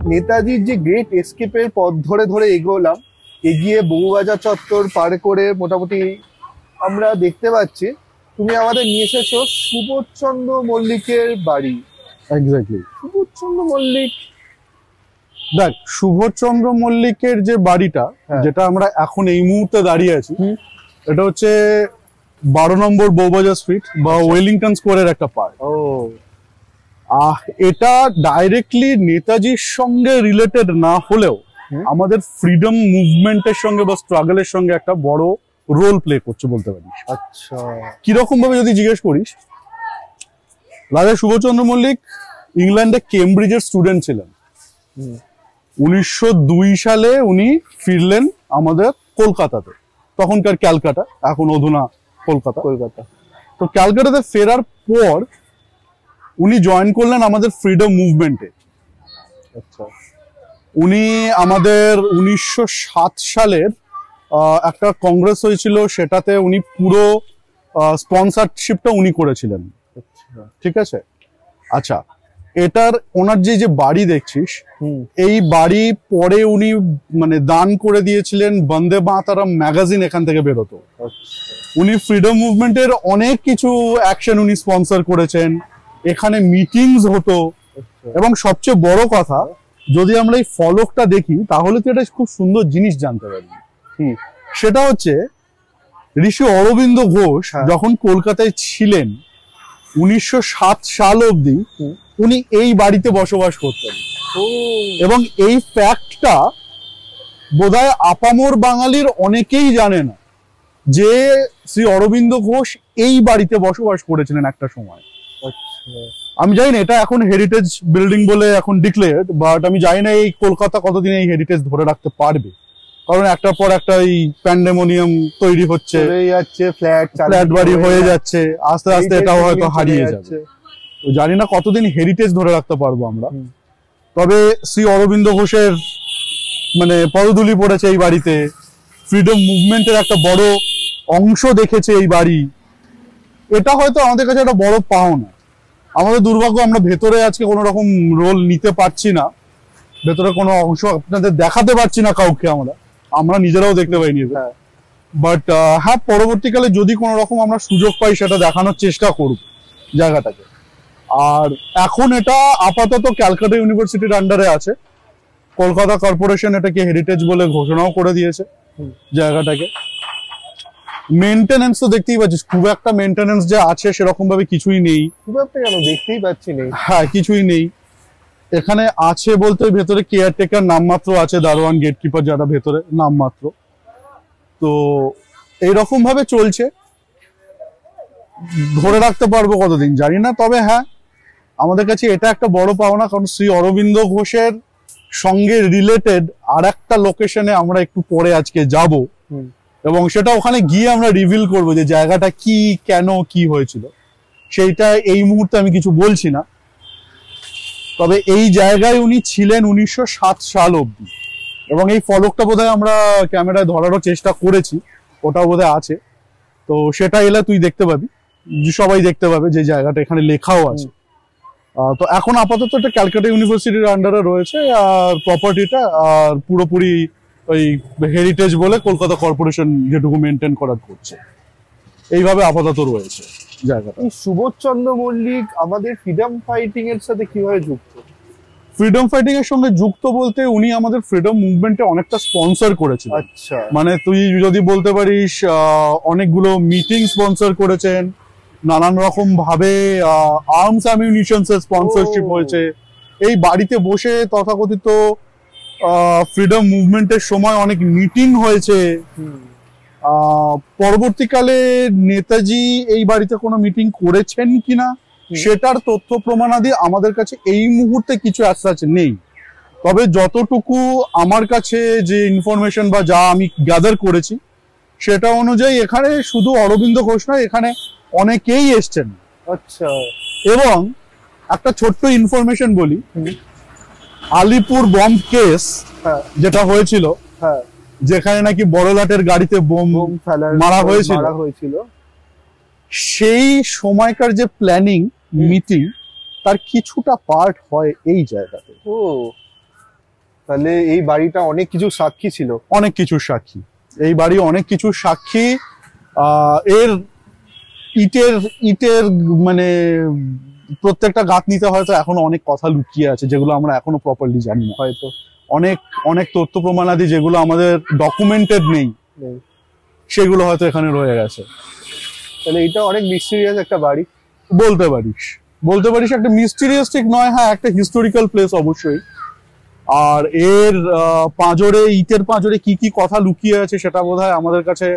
নেতাজির যে গ্রেট এস্কেপের পথ ধরে ধরে এগোলাম, এগিয়ে বউবাজার চত্বর পার করে মোটামুটি আমরা দেখতে পাচ্ছি তুমি আমাদের নিয়ে এসেছো সুবোধচন্দ্র মল্লিকের বাড়ি। এক্স্যাক্টলি। সুবোধচন্দ্র মল্লিক, দেখ সুবোধচন্দ্র মল্লিকের যে বাড়িটা, যেটা আমরা এখন এই মুহূর্তে দাঁড়িয়ে আছি, এটা হচ্ছে 12 নম্বর বউবাজার স্ট্রিট বা ওয়েলিংটন স্কোয়ারের একটা পার্ট। এটা ডাইরেক্টলি নেতাজির সঙ্গে রিলেটেড না হলেও আমাদের ফ্রিডম মুভমেন্টের সঙ্গে বা স্ট্রাগলের সঙ্গে একটা বড় রোল প্লে করছে বলতে পারিস। আচ্ছা, কিরকম ভাবে যদি জিজ্ঞেস করিস, রাজা সুবোধচন্দ্র মল্লিক ইংল্যান্ডে কেমব্রিজের স্টুডেন্ট ছিলেন। 1902 সালে উনি ফিরলেন আমাদের কলকাতাতে, তখনকার ক্যালকাটা, এখন অধুনা কলকাতা। তো ক্যালকাটাতে ফেরার পর উনি জয়েন করলেন আমাদের ফ্রিডম মুভমেন্টে। আচ্ছা, উনি আমাদের 1907 সালের একটা কংগ্রেস হয়েছিল, সেটাতে উনি পুরো স্পন্সরশিপটা উনি করেছিলেন। ঠিক আছে। আচ্ছা, এটার ওনার যে বাড়ি দেখছিস, এই বাড়ি পরে উনি মানে দান করে দিয়েছিলেন বন্দে মাতারাম ম্যাগাজিন, এখান থেকে বেরোতো। উনি ফ্রিডম মুভমেন্টের অনেক কিছু অ্যাকশন উনি স্পন্সর করেছেন, এখানে মিটিংস হতো। এবং সবচেয়ে বড় কথা, যদি আমরা এই ফলকটা দেখি তাহলে তো এটা খুব সুন্দর জিনিস জানতে পারি। সেটা হচ্ছে ঋষি অরবিন্দ ঘোষ যখন কলকাতায় ছিলেন 1907 সাল অবধি উনি এই বাড়িতে বসবাস করতেন। এবং এই ফ্যাক্টটা বোধহয় আপামর বাঙালির অনেকেই জানে না যে শ্রী অরবিন্দ ঘোষ এই বাড়িতে বসবাস করেছিলেন একটা সময়। আমি জানি না এটা এখন হেরিটেজ বিল্ডিং বলে এখন ডিক্লেয়ার্ড, বাট আমি জানি না এই কলকাতা কতদিন এই হেরিটেজ ধরে রাখতে পারবে, কারণ একটার পর একটা এই প্যান্ডেমোনিয়াম তৈরি হচ্ছে, ফ্ল্যাট বাড়ি হয়ে যাচ্ছে, আস্তে আস্তে এটাও হয়তো হারিয়ে যাবে। জানি না কতদিন হেরিটেজ ধরে রাখতে পারবো আমরা। তবে শ্রী অরবিন্দ ঘোষের মানে পদধূলি পড়েছে এই বাড়িতে, ফ্রিডম মুভমেন্টের একটা বড় অংশ দেখেছে এই বাড়ি। এটা হয়তো আমাদের কাছে একটা বড় পাওনা। আমাদের দুর্ভাগ্য আমরা ভেতরে আজকে কোনো রকম রোল নিতে পারছি না, ভেতরে কোনো অংশ আপনাদের দেখাতে পারছি না কাউকে, আমরা নিজেরাও দেখতে পাইনি। বাট হ্যাঁ, পরবর্তীকালে যদি কোনো রকম আমরা সুযোগ পাই সেটা দেখানোর চেষ্টা করব জায়গাটাকে। আর এখন এটা আপাতত ক্যালকাটা ইউনিভার্সিটির আন্ডারে আছে, কলকাতা কর্পোরেশন এটাকে হেরিটেজ বলে ঘোষণাও করে দিয়েছে জায়গাটাকে। মেইনটেনেন্স তো দেখতেই পাচ্ছিস, খুব একটা মেইনটেনেন্স যে আছে সেরকম ভাবে কিছুই নেই। খুব একটা কেন দেখতেই পাচ্ছি নেই। হ্যাঁ, কিছুই নেই এখানে। আছে বলতে ভেতরে কেয়ারটেকার নামমাত্র আছে, দারোয়ান গেটকিপার যারা ভেতরে নামমাত্র। তো এইরকম ভাবে চলছে, ধরে রাখতে পারবো কতদিন জানি না। তবে হ্যাঁ, আমাদের কাছে এটা একটা বড় পাওনা, কারণ শ্রী অরবিন্দ ঘোষের সঙ্গে রিলেটেড আর একটা লোকেশনে আমরা একটু পরে আজকে যাব, এবং সেটা ওখানে গিয়ে আমরা রিভিল করবো যে জায়গাটা কি, কেন, কি হয়েছিল। সেইটা এই মুহূর্তে আমি কিছু বলছি না। তবে এই জায়গায় উনি ছিলেন 1907 সাল অবধি, এবং এই ফলকটা বোধহয় আমরা ক্যামেরায় ধরারও চেষ্টা করেছি, ওটা বোধহয় আছে। তো সেটা এলে তুই দেখতে পাবি, সবাই দেখতে পাবে যে জায়গাটা এখানে লেখাও আছে। তো এখন আপাতত এটা ক্যালকাটা ইউনিভার্সিটির আন্ডারে রয়েছে, আর প্রপার্টিটা আর পুরোপুরি ওই হেরিটেজ বলে কলকাতা কর্পোরেশন যেটুকু মেনটেন করার করছে, এইভাবে আপাতত রয়েছে জায়গাটা। সুবোধচন্দ্র মল্লিক আমাদের ফ্রিডম ফাইটিং এর সাথে কিভাবে যুক্ত? ফ্রিডম ফাইটিং এর সঙ্গে যুক্ত বলতে উনি আমাদের ফ্রিডম মুভমেন্টে অনেকটা স্পন্সর করেছেন। আচ্ছা, মানে তুই যদি বলতে পারিস অনেকগুলো মিটিং স্পন্সর করেছেন, নানান রকম ভাবে আর্মস অ্যামিউনিশনস এর স্পন্সরশিপ হয়েছে। এই বাড়িতে বসে তথাকথিত ফ্রিডম মুভমেন্টের সময় অনেক মিটিং হয়েছে। পরবর্তীকালে নেতাজি এই বাড়িতে কোনো মিটিং করেছেন কিনা সেটার তথ্য প্রমাণাদি আমাদের কাছে এই মুহূর্তে কিছু অ্যাজ নেই। তবে যতটুকু আমার কাছে যে ইনফরমেশন বা যা আমি গ্যাদার করেছি সেটা অনুযায়ী এখানে শুধু অরবিন্দ ঘোষ নয়, এখানে অনেকেই এসছেন। আচ্ছা, এবং একটা ছোট্ট ইনফরমেশন বলি, আলিপুর বম্ব কেস যেটা হয়েছিল, যেখানে নাকি বড়লাটের গাড়িতে বোম মারা হয়েছিল, সেই সময়কার যে প্ল্যানিং মিটিং তার কিছুটা পার্ট হয় এই জায়গাতে। তাহলে এই বাড়িটা অনেক কিছু সাক্ষী ছিল। অনেক কিছুর সাক্ষী এই বাড়ি, অনেক কিছুর সাক্ষী। এর ইটের ইটের মানে প্রত্যেকটা গাঁথনিতে হয়তো এখনো অনেক কথা লুকিয়ে আছে, যেগুলো আমরা এখনো প্রপারলি জানি না। হয়তো অনেক অনেক তথ্য প্রমাণাদি যেগুলো আমাদের ডকুমেন্টেড নেই, সেগুলো হয়তো এখানে রয়ে গেছে। তাহলে এটা অনেক মিস্টিরিয়াস একটা বাড়ি বলতে পারিস, বলতে পারিস। একটা মিস্টিরিয়াস ঠিক নয়, হ্যাঁ একটা হিস্টোরিক্যাল প্লেস অবশ্যই। আর এর পাঁজরে, ইটের পাঁজরে কি কি কথা লুকিয়ে আছে সেটা বোধহয় আমাদের কাছে